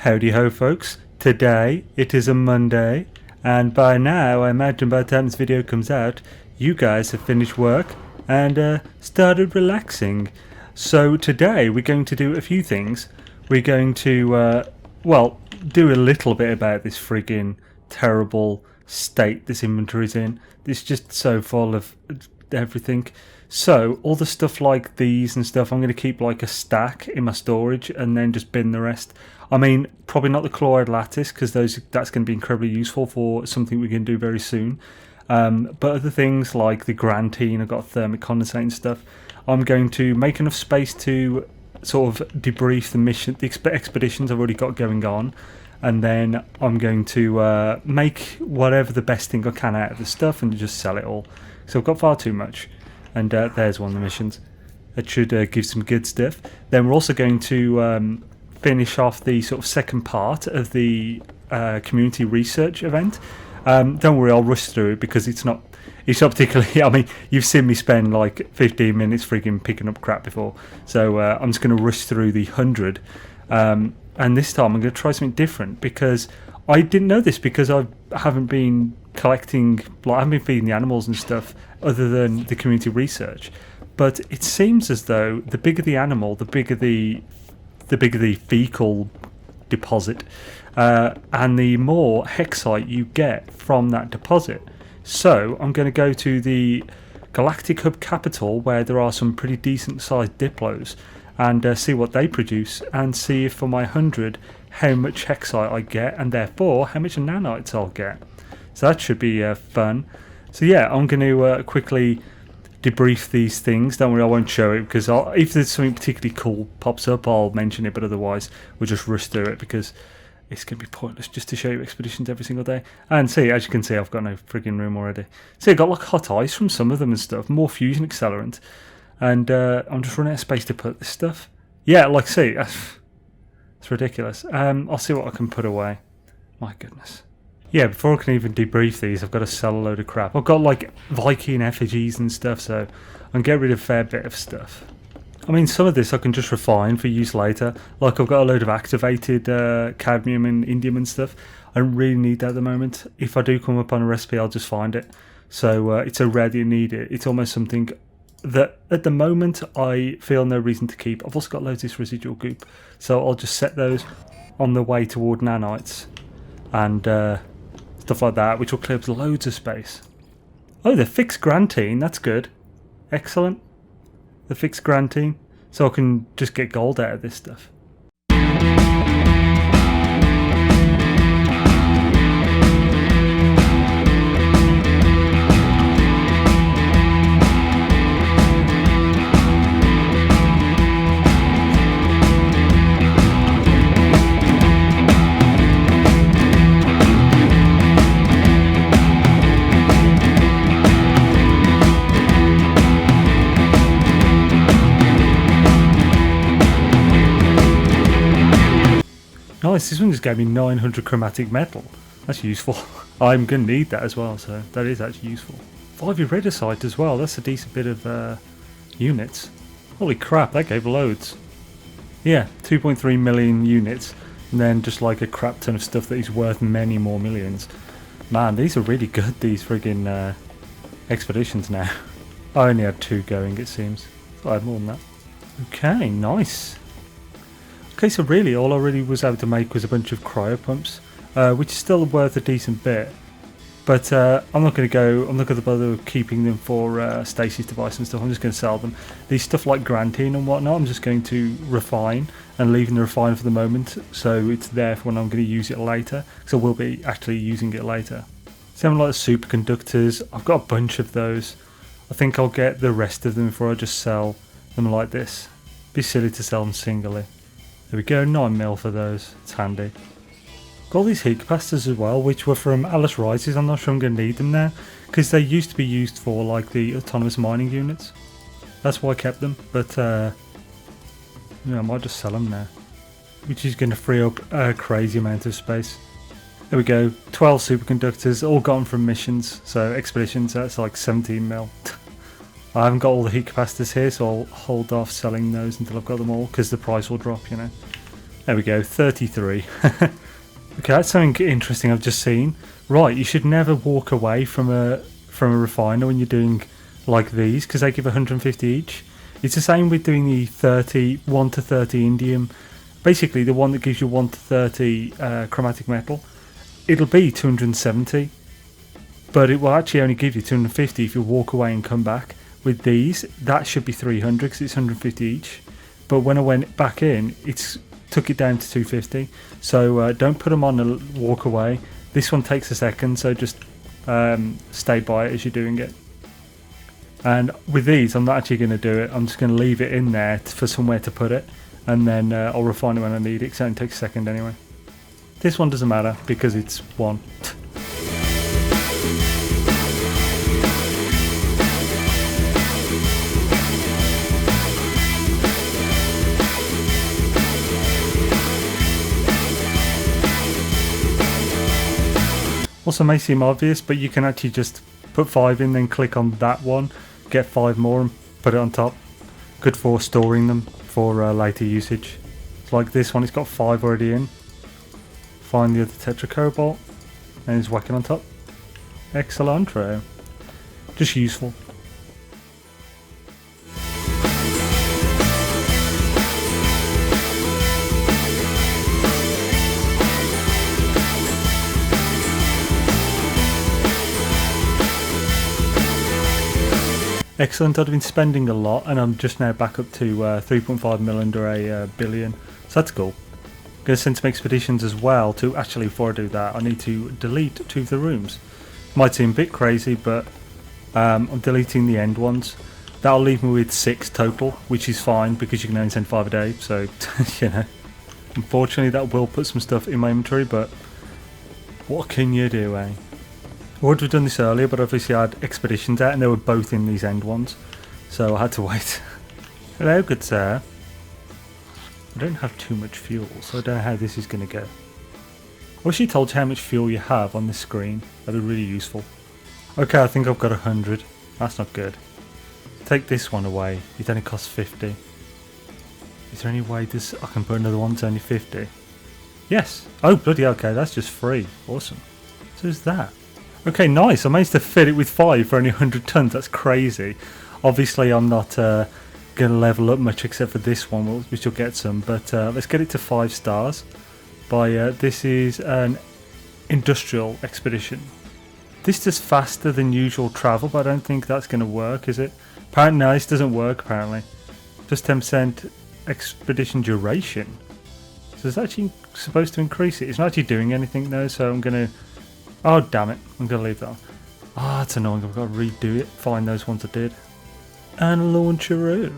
Howdy ho folks, today it is a Monday, and by now I imagine by the time this video comes out, you guys have finished work and started relaxing. So today we're going to do a few things. We're going to, do a little bit about this friggin' terrible state this inventory's in. It's just so full of everything. So all the stuff like these and stuff, I'm going to keep like a stack in my storage and then just bin the rest. I mean, probably not the chloride lattice because that's going to be incredibly useful for something we can do very soon. But other things like the grantine, I've got thermic condensate and stuff. I'm going to make enough space to sort of debrief the mission, the expeditions I've already got going on. And then I'm going to make whatever the best thing I can out of the stuff and just sell it all. So I've got far too much. And there's one of the missions. That should give some good stuff. Then we're also going to finish off the sort of second part of the community research event. Don't worry, I'll rush through it because it's not particularly... I mean, you've seen me spend like 15 minutes freaking picking up crap before. So I'm just going to rush through the 100. And this time I'm going to try something different because I didn't know this because I haven't been collecting... Like, I haven't been feeding the animals and stuff other than the community research. But it seems as though the bigger the animal, the bigger the fecal deposit, and the more hexite you get from that deposit. So I'm going to go to the Galactic Hub Capital where there are some pretty decent sized diplos and see what they produce and see if for my 100 how much hexite I get and therefore how much nanites I'll get. So that should be fun. So yeah, I'm going to quickly debrief these things. Don't worry, I won't show it because if there's something particularly cool pops up, I'll mention it, but otherwise we'll just rush through it because it's going to be pointless just to show you expeditions every single day. And see, as you can see, I've got no frigging room already. See, I got like hot ice from some of them and stuff, more fusion accelerant, and I'm just running out of space to put this stuff. Yeah, like see, it's ridiculous. I'll see what I can put away. My goodness. Yeah, before I can even debrief these, I've got to sell a load of crap. I've got like Viking effigies and stuff, so I can get rid of a fair bit of stuff. I mean, some of this I can just refine for use later. Like I've got a load of activated cadmium and indium and stuff. I don't really need that at the moment. If I do come up on a recipe, I'll just find it. So it's so rare that you need it. It's almost something that at the moment I feel no reason to keep. I've also got loads of this residual goop. So I'll just set those on the way toward nanites and stuff like that, which will clear up loads of space. Oh, the fixed grantine, that's good. Excellent. The fixed grantine, so I can just get gold out of this stuff. Nice, this one just gave me 900 chromatic metal. That's useful. I'm going to need that as well, so that is actually useful. 5 iridesite as well, that's a decent bit of units. Holy crap, that gave loads. Yeah, 2.3 million units, and then just like a crap ton of stuff that is worth many more millions. Man, these are really good, these friggin' expeditions now. I only had 2 going, it seems. I had more than that. Okay, nice. Okay, so really all I really was able to make was a bunch of cryo pumps, which is still worth a decent bit. But I'm not going to bother keeping them for stasis device and stuff. I'm just going to sell them. These stuff like grantine and whatnot, I'm just going to refine and leaving the refine for the moment, so it's there for when I'm going to use it later. So I will be actually using it later. Something like superconductors, I've got a bunch of those. I think I'll get the rest of them before I just sell them like this. Be silly to sell them singly. There we go, 9 mil for those, it's handy. Got all these heat capacitors as well, which were from Alice Rises. I'm not sure I'm going to need them now, because they used to be used for like the autonomous mining units. That's why I kept them, but yeah, I might just sell them now. Which is going to free up a crazy amount of space. There we go, 12 superconductors, all gone from missions, so expeditions, that's like 17 mil. I haven't got all the heat capacitors here, so I'll hold off selling those until I've got them all, because the price will drop, you know. There we go, 33. Okay, that's something interesting I've just seen. Right, you should never walk away from a refiner when you're doing like these, because they give 150 each. It's the same with doing the 1 to 30 indium. Basically, the one that gives you 1 to 30 chromatic metal, it'll be 270, but it will actually only give you 250 if you walk away and come back. With these, that should be 300 because it's 150 each. But when I went back in, it's took it down to 250. So don't put them on and walk away. This one takes a second, so just stay by it as you're doing it. And with these, I'm not actually going to do it. I'm just going to leave it in there for somewhere to put it, and then I'll refine it when I need it, because it only takes a second anyway. This one doesn't matter because it's 1. Also may seem obvious, but you can actually just put 5 in, then click on that one, get 5 more and put it on top. Good for storing them for later usage. It's like this one, it's got 5 already in. Find the other tetracobalt and just whack it on top. Excellent. Just useful. Excellent. I've been spending a lot, and I'm just now back up to 3.5 mil under a billion, so that's cool. I'm going to send some expeditions as well. To actually, before I do that, I need to delete 2 of the rooms. Might seem a bit crazy, but I'm deleting the end ones. That'll leave me with 6 total, which is fine because you can only send 5 a day. So you know, unfortunately, that will put some stuff in my inventory, but what can you do, eh? I would have done this earlier, but obviously I had expeditions out and they were both in these end ones, so I had to wait. Hello, good sir. I don't have too much fuel, so I don't know how this is going to go. I wish you told you how much fuel you have on this screen. That'd be really useful. Okay, I think I've got 100. That's not good. Take this one away. It only costs 50. Is there any way I can put another one that's only 50? Yes. Oh, bloody okay, that's just free. Awesome. So is that. Okay, nice. I managed to fit it with 5 for only 100 tons. That's crazy. Obviously, I'm not going to level up much except for this one, which will get some. But let's get it to 5 stars. This is an industrial expedition. This does faster than usual travel, but I don't think that's going to work, is it? Apparently, no, this doesn't work, apparently. Just 10% expedition duration. So it's actually supposed to increase it. It's not actually doing anything, though, so I'm going to... Oh, damn it. I'm going to leave that on. Ah, that's annoying. I've got to redo it. Find those ones I did. And launcheroo.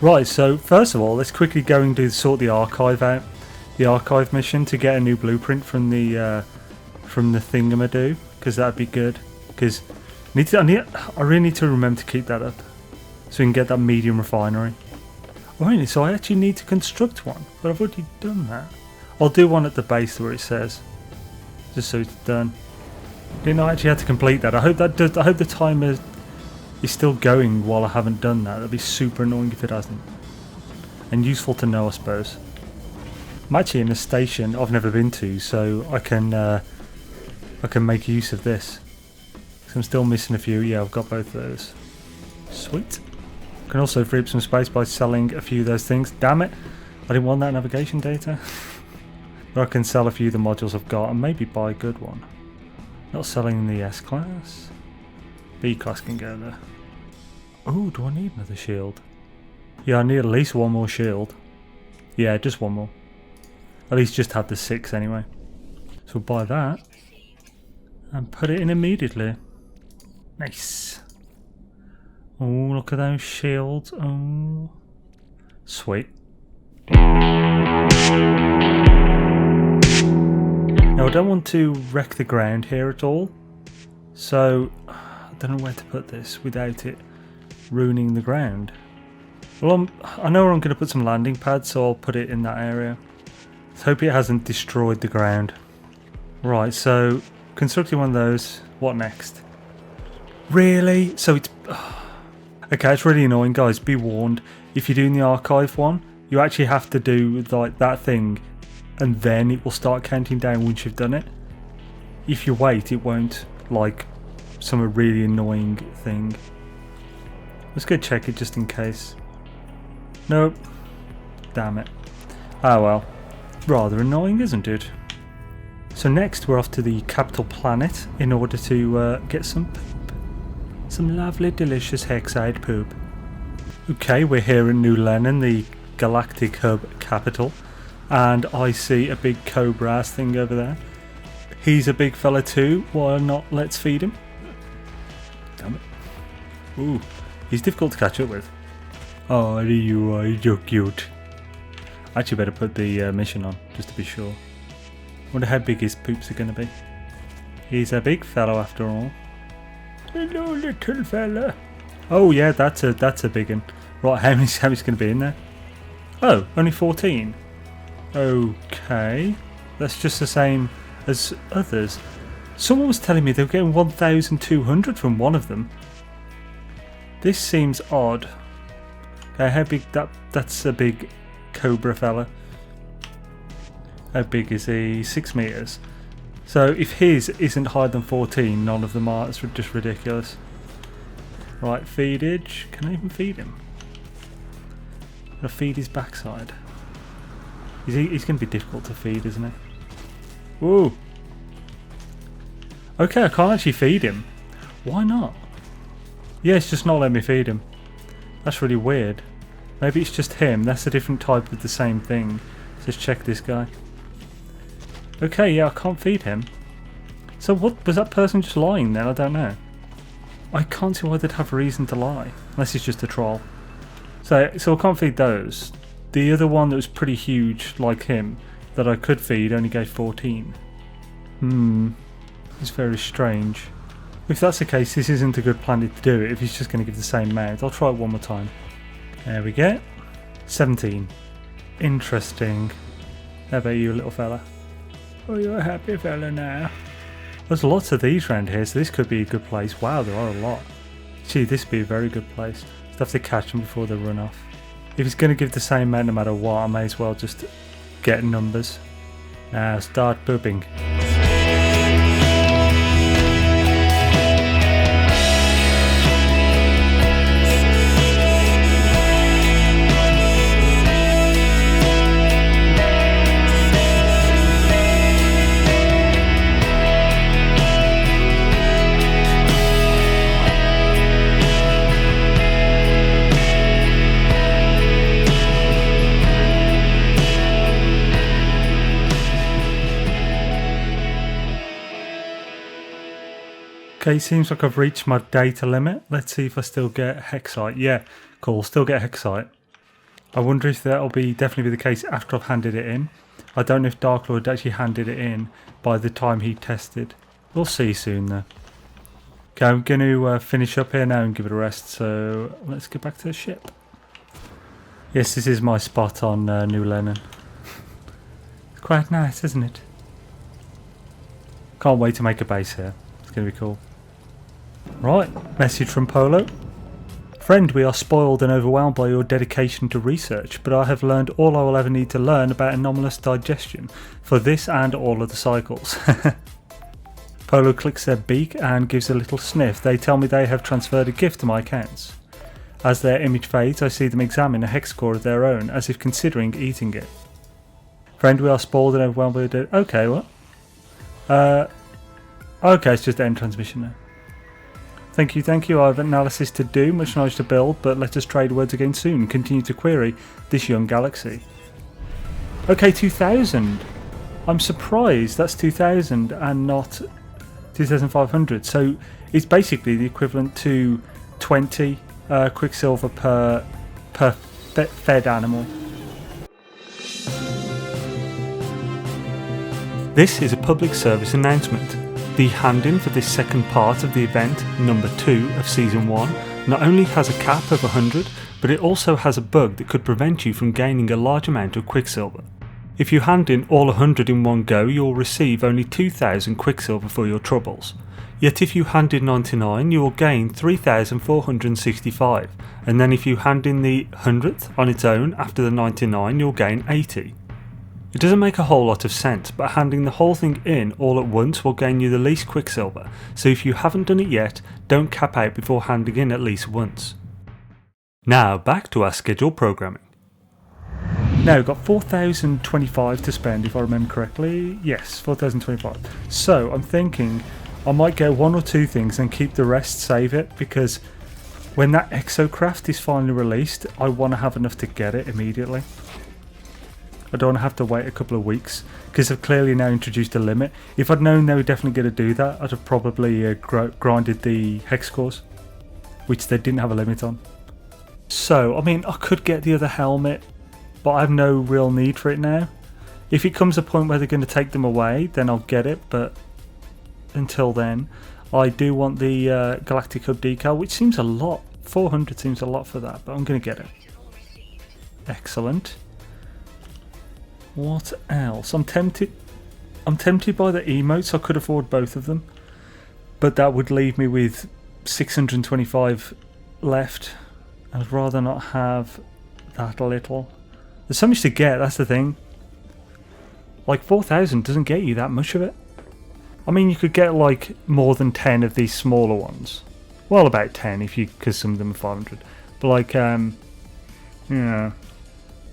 Right, so first of all, let's quickly go and sort the archive out. The archive mission to get a new blueprint from the thingamadoo, because that'd be good. Because I really need to remember to keep that up, so we can get that medium refinery. Oh, really? So I actually need to construct one, but I've already done that. I'll do one at the base where it says, just so it's done. Didn't I actually have to complete that? I hope that does. I hope the timer is still going while I haven't done that. That'd be super annoying if it hasn't. And useful to know, I suppose. I'm actually in a station I've never been to, so I can make use of this. So I'm still missing a few. Yeah, I've got both of those. Sweet. I can also free up some space by selling a few of those things. Damn it! I didn't want that navigation data. But I can sell a few of the modules I've got and maybe buy a good one. Not selling the S class. B class can go there. Oh, do I need another shield? Yeah, I need at least one more shield. Yeah, just one more. At least just have the 6 anyway. So we'll buy that. And put it in immediately. Nice. Oh, look at those shields. Oh. Sweet. Now I don't want to wreck the ground here at all, so I don't know where to put this without it ruining the ground. Well, I know where I'm going to put some landing pads, so I'll put it in that area. Let's hope it hasn't destroyed the ground. Right, so constructing one of those, what next? Really? So it's... Okay, it's really annoying, guys, be warned. If you're doing the archive one, You actually have to do like that thing, and then it will start counting down once you've done it. If you wait, it won't, like some really annoying thing. Let's go check it just in case. Nope. Damn it. Ah well. Rather annoying, isn't it? So next we're off to the capital planet in order to get some poop. Some lovely delicious hexide poop. Okay, we're here in New Lenin, the galactic hub capital, and I see a big cobra thing over there. He's a big fella too, why not let's feed him? Damn it. Ooh, he's difficult to catch up with. Oh, you are so cute. Actually better put the mission on, just to be sure. Wonder how big his poops are going to be. He's a big fellow after all. Hello little fella. Oh yeah, that's a big one. Right, how many's going to be in there? Oh, only 14. Okay. That's just the same as others. Someone was telling me they were getting 1,200 from one of them. This seems odd. Okay, how big that's a big cobra fella. How big is he? 6 meters. So if his isn't higher than 14, none of them are. It's just ridiculous. Right, feedage. Can I even feed him? I'll feed his backside. He's going to be difficult to feed, isn't he? Ooh. Okay, I can't actually feed him. Why not? Yeah, it's just not letting me feed him. That's really weird. Maybe it's just him. That's a different type of the same thing. Let's check this guy. Okay, yeah, I can't feed him. So what was that person just lying then? I don't know. I can't see why they'd have a reason to lie. Unless it's just a troll. So I can't feed those. The other one that was pretty huge, like him, that I could feed only gave 14. It's very strange. If that's the case, this isn't a good planet to do it if he's just going to give the same amount. I'll try it one more time. There we go. 17. Interesting. How about you, little fella? Oh, you're a happy fella now. There's lots of these around here, so this could be a good place. Wow, there are a lot. Gee, this would be a very good place. Just have to catch them before they run off. If it's going to give the same amount no matter what, I may as well just get numbers. Now start pooping. Okay, seems like I've reached my data limit. Let's see if I still get Hexite. Yeah, cool, still get Hexite. I wonder if that'll definitely be the case after I've handed it in. I don't know if Darklord actually handed it in by the time he tested. We'll see soon though. Okay, I'm going to finish up here now and give it a rest, so let's get back to the ship. Yes, this is my spot on New Lenin. It's quite nice, isn't it? Can't wait to make a base here. It's going to be cool. Right, message from Polo. Friend, we are spoiled and overwhelmed by your dedication to research, but I have learned all I will ever need to learn about anomalous digestion for this and all of the cycles. Polo clicks their beak and gives a little sniff. They tell me they have transferred a gift to my accounts. As their image fades, I see them examine a hex core of their own, as if considering eating it. Friend, we are spoiled and overwhelmed by your Okay, what? Okay, it's just end transmission now. Thank you, I have analysis to do, much knowledge to build, but let us trade words again soon. Continue to query this young galaxy. Okay, 2000. I'm surprised that's 2000 and not 2500. So it's basically the equivalent to 20 Quicksilver per fed animal. This is a public service announcement. The hand-in for this second part of the event, number 2 of Season 1, not only has a cap of 100, but it also has a bug that could prevent you from gaining a large amount of Quicksilver. If you hand in all 100 in one go, you'll receive only 2000 Quicksilver for your troubles. Yet if you hand in 99 you will gain 3,465, and then if you hand in the 100th on its own after the 99 you'll gain 80. It doesn't make a whole lot of sense, but handing the whole thing in all at once will gain you the least Quicksilver, so if you haven't done it yet, don't cap out before handing in at least once. Now back to our scheduled programming. Now we've got 4,025 to spend if I remember correctly. Yes, 4,025. So I'm thinking I might get one or two things and keep the rest, save it, because when that exocraft is finally released I want to have enough to get it immediately. I don't want to have to wait a couple of weeks because they've clearly now introduced a limit. If I'd known they were definitely going to do that, I'd have probably grinded the hex cores, which they didn't have a limit on. So I mean I could get the other helmet, but I have no real need for it now. If it comes a point where they're going to take them away, then I'll get it, but until then I do want the Galactic Hub decal, which seems a lot. 400 seems a lot for that, but I'm going to get it. Excellent. What else? I'm tempted by the emotes. I could afford both of them, but that would leave me with 625 left. I'd rather not have that little. There's so much to get, that's the thing. Like 4,000 doesn't get you that much of it. I mean you could get like more than 10 of these smaller ones. Well, about 10 if you, because some of them are 500. But like yeah,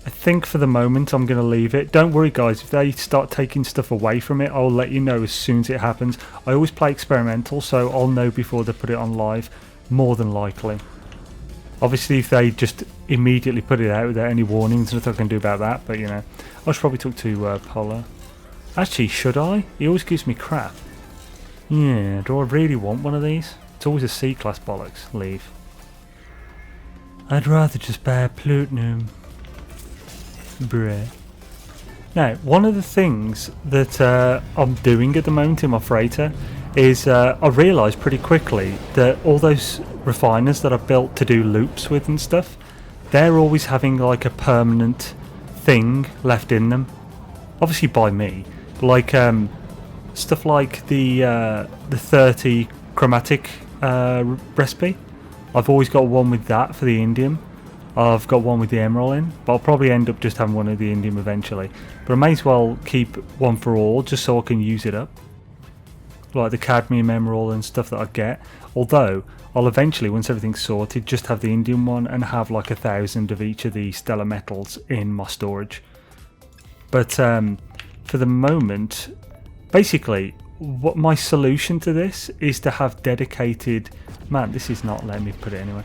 I think for the moment I'm going to leave it. Don't worry guys, if they start taking stuff away from it I'll let you know as soon as it happens. I always play experimental, so I'll know before they put it on live, more than likely. Obviously if they just immediately put it out without any warnings, nothing I can do about that, but you know. I should probably talk to Polar. Actually, should I? He always gives me crap. Yeah, do I really want one of these? It's always a C-class bollocks. Leave. I'd rather just buy a platinum. Bruh. Now, one of the things that I'm doing at the moment in my freighter is I realised pretty quickly that all those refiners that I've built to do loops with and stuff, they're always having like a permanent thing left in them. Obviously by me. Like stuff like the 30 chromatic recipe. I've always got one with that for the indium. I've got one with the emerald in, but I'll probably end up just having one of the indium eventually. But I may as well keep one for all just so I can use it up. Like the cadmium emerald and stuff that I get. Although I'll eventually, once everything's sorted, just have the indium one and have like 1,000 of each of the stellar metals in my storage. But for the moment, basically what my solution to this is to have dedicated, man, this is not letting me put it anyway.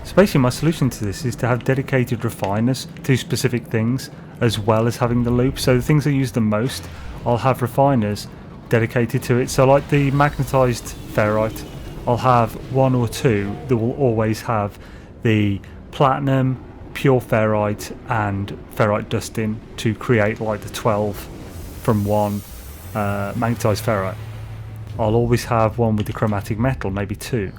So basically my solution to this is to have dedicated refiners to specific things as well as having the loop. So the things I use the most, I'll have refiners dedicated to it. So like the magnetized ferrite, I'll have one or two that will always have the platinum, pure ferrite and ferrite dust in to create like the 12 from one magnetized ferrite. I'll always have one with the chromatic metal, maybe two.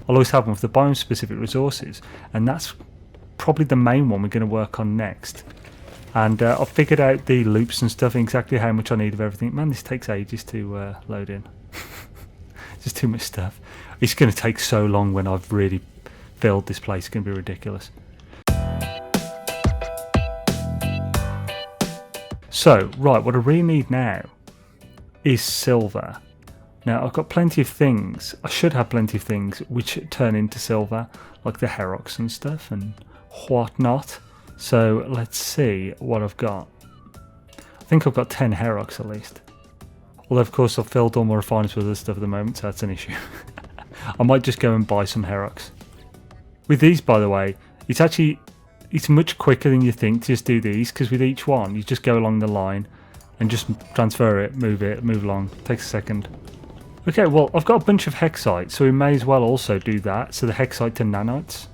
I'll always have one with the biome specific resources, and that's probably the main one we're going to work on next. And I've figured out the loops and stuff, exactly how much I need of everything. Man, this takes ages to load in. Just too much stuff. It's going to take so long when I've really filled this place. It's going to be ridiculous. So, right, what I really need now is silver. Now, I've got plenty of things. I should have plenty of things which turn into silver, like the Herox and stuff and whatnot. So, let's see what I've got. I think I've got 10 Herox at least. Although, of course, I've filled all my refiners with other stuff at the moment, so that's an issue. I might just go and buy some Herox. With these, by the way, it's much quicker than you think to just do these, because with each one, you just go along the line and just transfer it, move along. It takes a second. Okay, well, I've got a bunch of hexite, so we may as well also do that. So the hexite to nanites.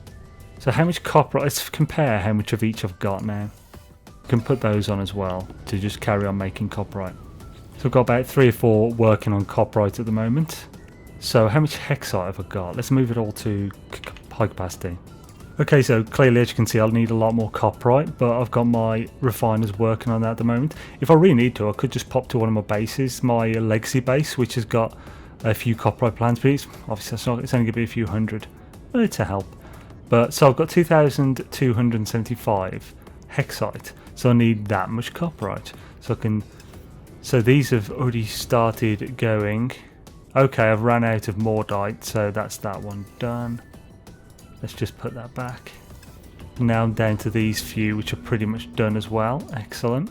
So how much copper? Let's compare how much of each I've got now. I can put those on as well to just carry on making copperite. So I've got about 3 or 4 working on copperite at the moment. So how much hexite have I got? Let's move it all to high capacity. Okay, so clearly, as you can see, I'll need a lot more copperite, but I've got my refiners working on that at the moment. If I really need to, I could just pop to one of my bases, my legacy base, which has got a few copyright plans, but it's obviously it's only going to be a few hundred, but it's a help. But so I've got 2,275 hexite, so I need that much copyright. So these have already started going. Okay, I've ran out of Mordite, so that's that one done. Let's just put that back. Now I'm down to these few, which are pretty much done as well. Excellent.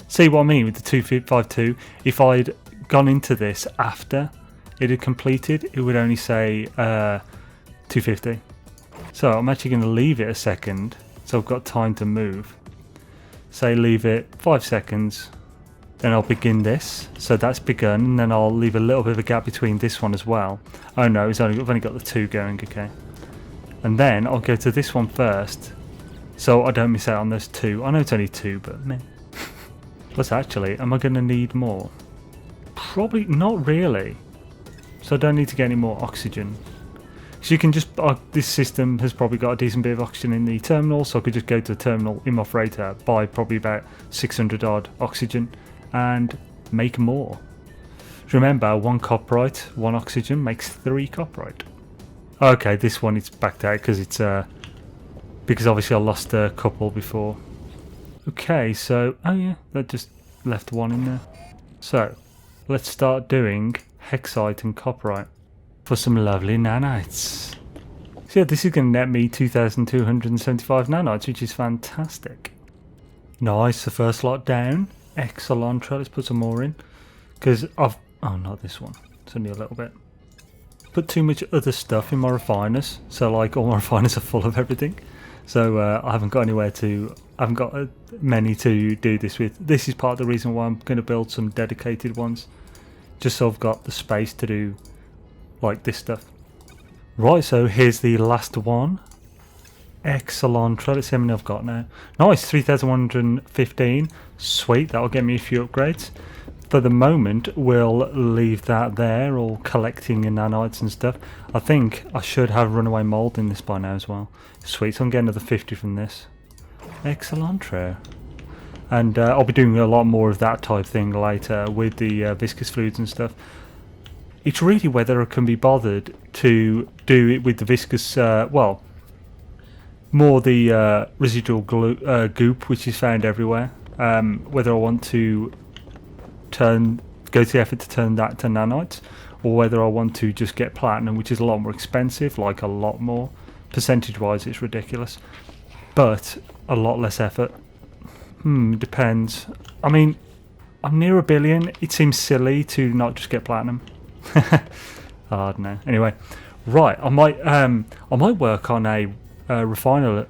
See what I mean with the 252? If I'd gone into this after it had completed, it would only say 250. So I'm actually going to leave it a second, so I've got time to move. Say leave it 5 seconds. Then I'll begin this, so that's begun, and then I'll leave a little bit of a gap between this one as well. Oh no, I've only got the 2 going, okay. And then I'll go to this one first, so I don't miss out on those 2. I know it's only 2, but meh. Plus actually, am I going to need more? Probably not really. So I don't need to get any more oxygen. So you can just, this system has probably got a decent bit of oxygen in the terminal, so I could just go to the terminal in my freighter, buy probably about 600 odd oxygen, and make more. Remember, 1 copyright, 1 oxygen makes 3 copyright. Okay, this one it's backed out because it's because obviously I lost a couple before. Okay, so oh yeah, that just left 1 in there. So let's start doing hexite and copyright for some lovely nanites. So yeah, this is going to net me 2,275 nanites, which is fantastic. Nice, the first lot down. Excellent. Let's put some more in, because I've not this one, it's only a little bit. Put too much other stuff in my refiners, so like all my refiners are full of everything, so I haven't got many to do this with. This is part of the reason why I'm going to build some dedicated ones, just so I've got the space to do like this stuff. Right, so here's the last one. Excellent. Let's see how many I've got now. Nice, 3,115. Sweet, that'll get me a few upgrades. For the moment, we'll leave that there, all collecting in nanites and stuff. I think I should have runaway mold in this by now as well. Sweet, so I'm getting another 50 from this. Excellent. And I'll be doing a lot more of that type thing later with the viscous fluids and stuff. It's really whether I can be bothered to do it with the viscous, more the residual goop, which is found everywhere. Whether I want to go to the effort to turn that to nanites, or whether I want to just get platinum, which is a lot more expensive, like a lot more. Percentage wise it's ridiculous, but a lot less effort. Depends. I mean, I'm near 1 billion. It seems silly to not just get platinum. I don't know. Anyway, right, I might work on a refiner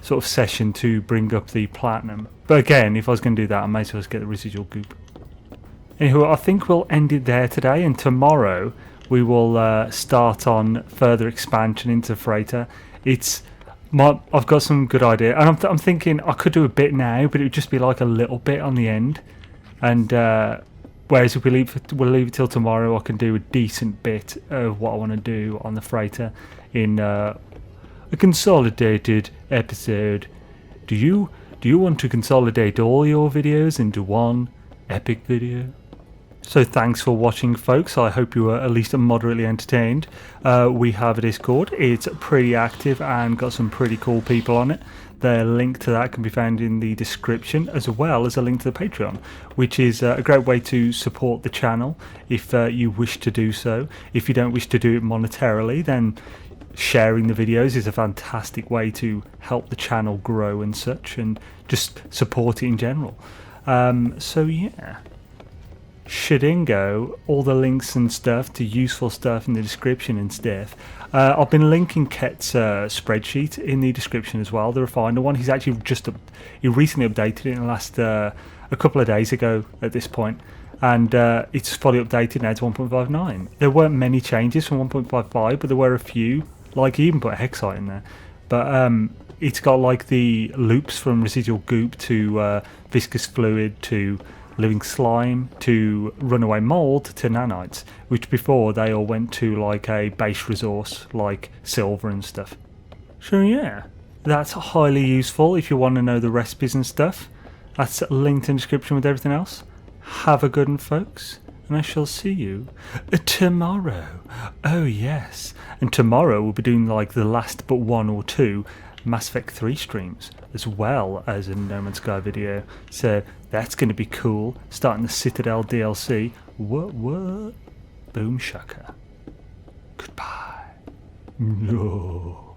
sort of session to bring up the platinum. But again, if I was going to do that, I might as well get the residual goop. Anywho, I think we'll end it there today, and tomorrow we will start on further expansion into freighter. I've got some good idea, and I'm thinking I could do a bit now, but it would just be like a little bit on the end. And whereas if we'll leave it till tomorrow, I can do a decent bit of what I want to do on the freighter in a consolidated episode. Do you want to consolidate all your videos into one epic video? So thanks for watching, folks. I hope you were at least moderately entertained. We have a Discord. It's pretty active and got some pretty cool people on it. The link to that can be found in the description, as well as a link to the Patreon, which is a great way to support the channel if you wish to do so. If you don't wish to do it monetarily, then sharing the videos is a fantastic way to help the channel grow and such, and just support it in general. So yeah, Shadingo, all the links and stuff to useful stuff in the description and stuff. I've been linking Ket's spreadsheet in the description as well, the refiner one. He's actually he recently updated it in the last a couple of days ago at this point, and it's fully updated now to 1.59. There weren't many changes from 1.55, but there were a few. Like, he even put hexite in there, but it's got like the loops from residual goop to viscous fluid to living slime to runaway mold to nanites, which before they all went to like a base resource like silver and stuff. So yeah, that's highly useful if you want to know the recipes and stuff. That's linked in the description with everything else. Have a good one, folks, and I shall see you tomorrow. Oh yes, and tomorrow we'll be doing like the last but 1 or 2 Mass Effect 3 streams, as well as a No Man's Sky video. So that's going to be cool. Starting the Citadel DLC. What? Boom shaka. Goodbye. No.